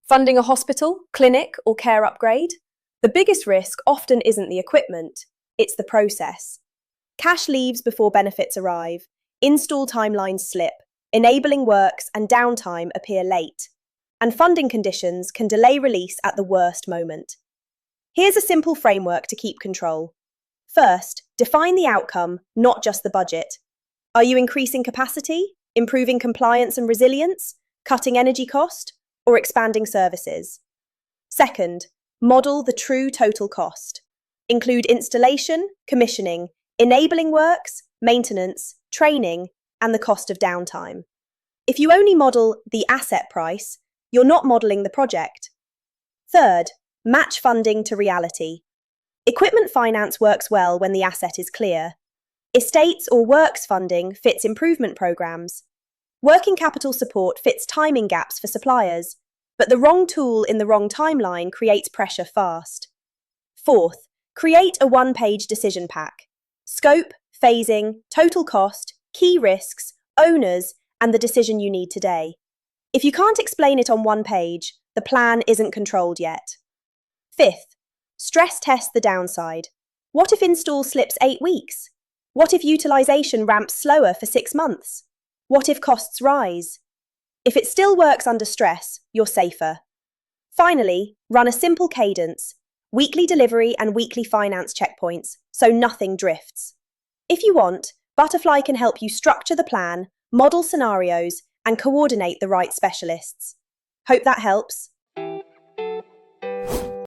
Funding a hospital, clinic, or care upgrade? The biggest risk often isn't the equipment, it's the process. Cash leaves before benefits arrive, install timelines slip, enabling works and downtime appear late, and funding conditions can delay release at the worst moment. Here's a simple framework to keep control. First, define the outcome, not just the budget. Are you increasing capacity, improving compliance and resilience, cutting energy cost, or expanding services? Second, model the true total cost. Include installation, commissioning, enabling works, maintenance, training, and the cost of downtime. If you only model the asset price, you're not modeling the project. Third, match funding to reality. Equipment finance works well when the asset is clear. Estates or works funding fits improvement programs. Working capital support fits timing gaps for suppliers, but the wrong tool in the wrong timeline creates pressure fast. Fourth, create a one-page decision pack. Scope, phasing, total cost, key risks, owners, and the decision you need today. If you can't explain it on one page, the plan isn't controlled yet. Fifth, stress test the downside. What if install slips 8 weeks? What if utilization ramps slower for 6 months? What if costs rise? If it still works under stress, you're safer. Finally, run a simple cadence, weekly delivery and weekly finance checkpoints, so nothing drifts. If you want, Butterfly can help you structure the plan, model scenarios, and coordinate the right specialists. Hope that helps.